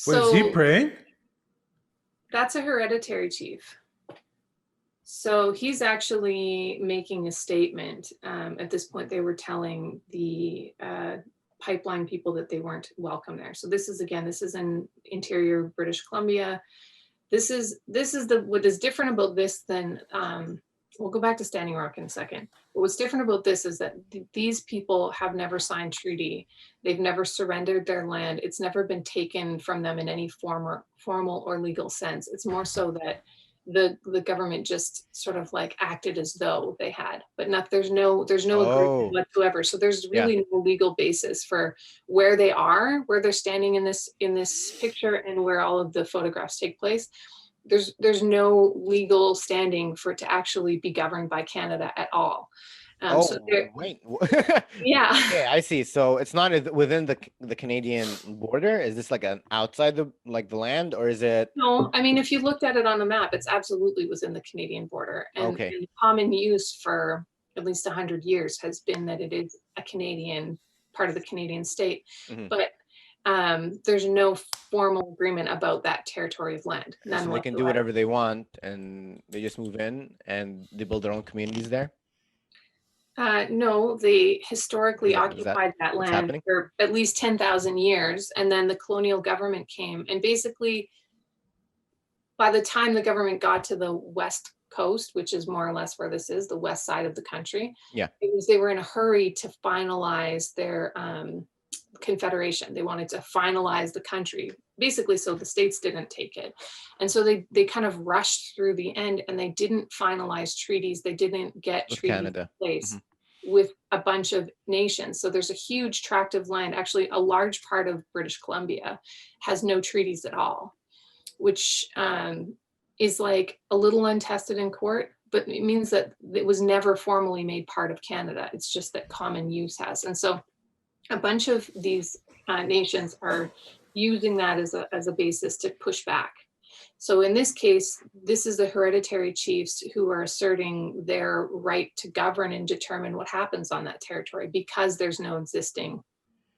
Wait, is he So praying? that's a hereditary chief. So he's actually making a statement. At this point, they were telling the pipeline people that they weren't welcome there. So this is in interior British Columbia. This is what is different about this than we'll go back to Standing Rock in a second. But what's different about this is that these people have never signed treaty. They've never surrendered their land. It's never been taken from them in any formal or legal sense. It's more so that the government just sort of like acted as though they had, but there's no agreement whatsoever. So there's really no legal basis for where they're standing in this picture and where all of the photographs take place. There's no legal standing for it to actually be governed by Canada at all. Wait. Yeah. Okay, I see. So it's not within the Canadian border. Is this like an outside the land, or is it? No, I mean, if you looked at it on the map, it's absolutely within the Canadian border. And common use for at least 100 years has been that it is a Canadian part of the Canadian state. But there's no formal agreement about that territory of land. So they can do whatever they want, and they just move in and they build their own communities there. No, they historically occupied that land for at least 10,000 years. And then the colonial government came. And basically, by the time the government got to the West Coast, which is more or less where this is, the west side of the country, they were in a hurry to finalize their confederation. They wanted to finalize the country, basically, so the states didn't take it. And so they kind of rushed through the end, and they didn't finalize treaties. They didn't get treaties in place with a bunch of nations. So there's a huge tract of land. Actually, a large part of British Columbia has no treaties at all, which is like a little untested in court, but it means that it was never formally made part of Canada. It's just that common use has. And so a bunch of these nations are using that as a basis to push back. So in this case, this is the hereditary chiefs who are asserting their right to govern and determine what happens on that territory because there's no existing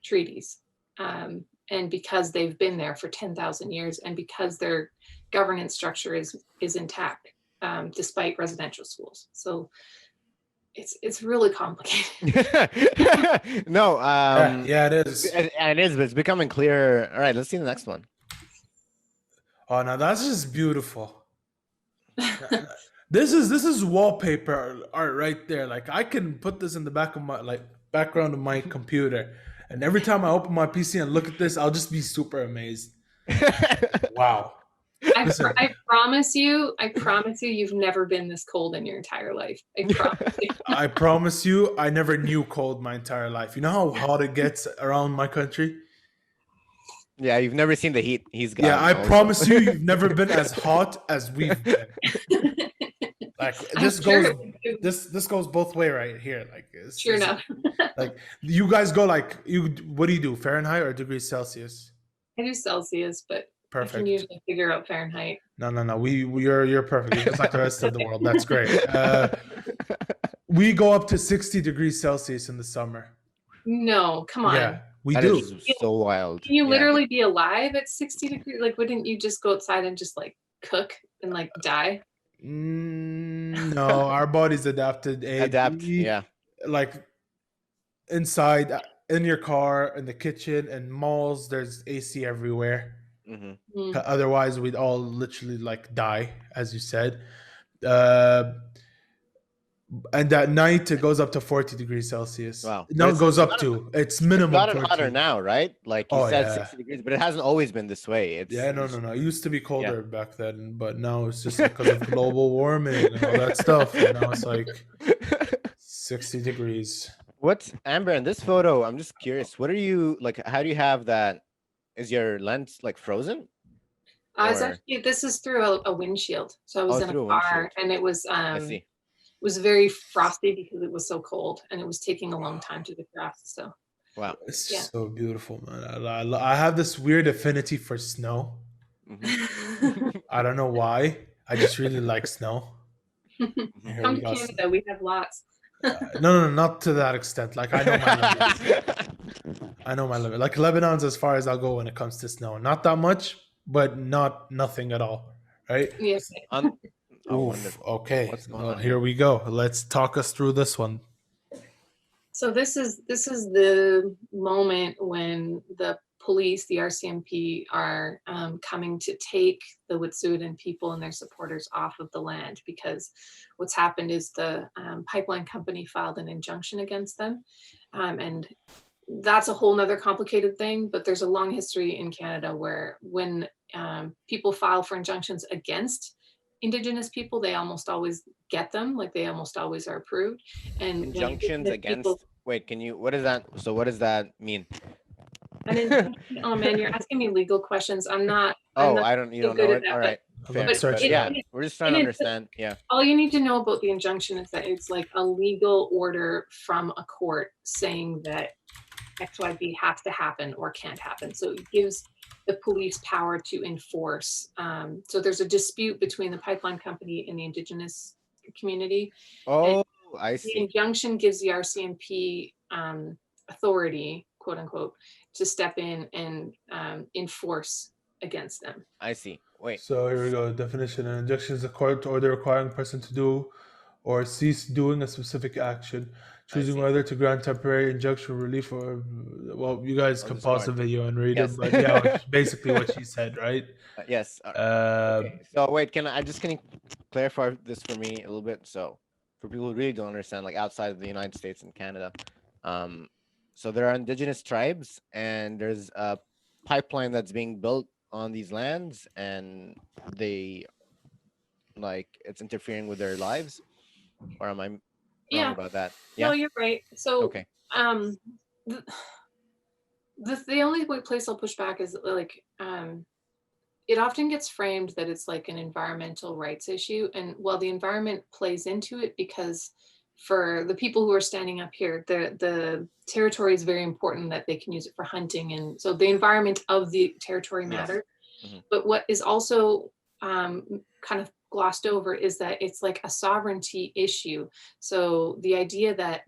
treaties. And because they've been there for 10,000 years and because their governance structure is intact, despite residential schools. So it's really complicated. No, yeah, it is. And it is, but it's becoming clearer. All right, let's see the next one. Oh, now that's just beautiful. This is wallpaper art right there. Like I can put this in the back of my background of my computer, and every time I open my PC and look at this, I'll just be super amazed. Wow. I promise you, you've never been this cold in your entire life. I promise you. I promise you, I never knew cold my entire life. You know how hot it gets around my country? Yeah, you've never seen the heat he's got. Yeah, I promise you, you've never been as hot as we've been. Like this goes both way right here. Like sure enough. Like you guys go what do you do? Fahrenheit or degrees Celsius? I do Celsius, but perfect. I can usually figure out Fahrenheit. No. You're perfect. You're just like the rest of the world. That's great. We go up to 60 degrees Celsius in the summer. No, come on. Yeah, we do. So wild. Can you literally be alive at 60 degrees? Like, wouldn't you just go outside and just like cook and like die? No, our bodies adapted. Yeah. Like inside, in your car, in the kitchen, in malls, there's AC everywhere. Otherwise, we'd all literally like die, as you said. And at night it goes up to 40 degrees Celsius. Wow. No, it goes up to. It's minimum. It's gotten hotter now, right? Like you said, 60 degrees, but it hasn't always been this way. No. It used to be colder back then, but now it's just because of global warming and all that stuff. And now it's like 60 degrees. What's Amber in this photo? I'm just curious. What are you like? How do you have that? Is your lens like frozen? It's actually, this is through a windshield. So I was in a car and it was I see. It was very frosty because it was so cold and it was taking a long time to defrost. So wow, it's so beautiful, man. I have this weird affinity for snow. I don't know why. I just really like snow. Come to Canada, we have lots. No, not to that extent. Like I know my limits. I know my limit. Like Lebanon's as far as I'll go when it comes to snow. Not that much, but not nothing at all. Right? Yes. Oh, Oof. wonderful. Okay. What's going Well, on here we go. Let's talk us through this one. So this is the moment when the police, the RCMP, are coming to take the Wet'suwet'en people and their supporters off of the land, because what's happened is the pipeline company filed an injunction against them, and that's a whole nother complicated thing. But there's a long history in Canada where when people file for injunctions against Indigenous people, they almost always get them, like they almost always are approved. And injunctions against wait, can you, what is that? So what does that mean? An injunction, oh man, you're asking me legal questions. I'm not I don't, you so don't good know at it. that, All right. Fair. but But yeah, we're just trying to understand. Yeah. all you need to know about the injunction is that it's like a legal order from a court saying that XYZ has to happen or can't happen. So it gives the police power to enforce. So there's a dispute between the pipeline company and the Indigenous community. Oh, I The see. injunction gives the RCMP authority, quote unquote, to step in and enforce against them. I see. Wait. So here we go. Definition: an injunction is a court order requiring a person to do or cease doing a specific action, choosing whether to grant temporary injunction relief or, well, you guys can pause the video and read it, but yeah, which is basically what she said, right? Yes. Okay. So wait, can you clarify this for me a little bit? So for people who really don't understand, like outside of the United States and Canada, so there are Indigenous tribes and there's a pipeline that's being built on these lands, and they, like, it's interfering with their lives, or am I wrong about that? No, you're right. So Okay. The only place I'll push back is like it often gets framed that it's like an environmental rights issue, and while the environment plays into it, because for the people who are standing up here, the territory is very important, that they can use it for hunting, and so the environment of the territory matters. But what is also kind of glossed over is that it's like a sovereignty issue. So the idea that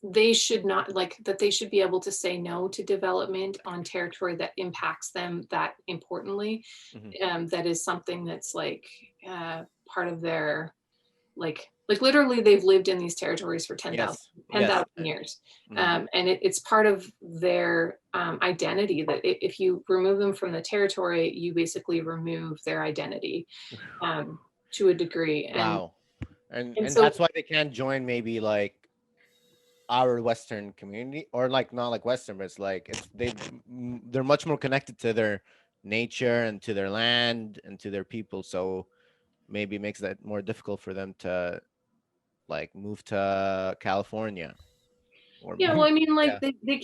they should not, like, that they should be able to say no to development on territory that impacts them that importantly, that is something that's like part of their, like literally they've lived in these territories for 10,000 years. And it's part of their identity, that if you remove them from the territory, you basically remove their identity to a degree. And so, that's why they can't join maybe like our Western community, or like not like Western, but it's like they're much more connected to their nature and to their land and to their people. So maybe it makes that more difficult for them to like move to California. Or well, I mean, like they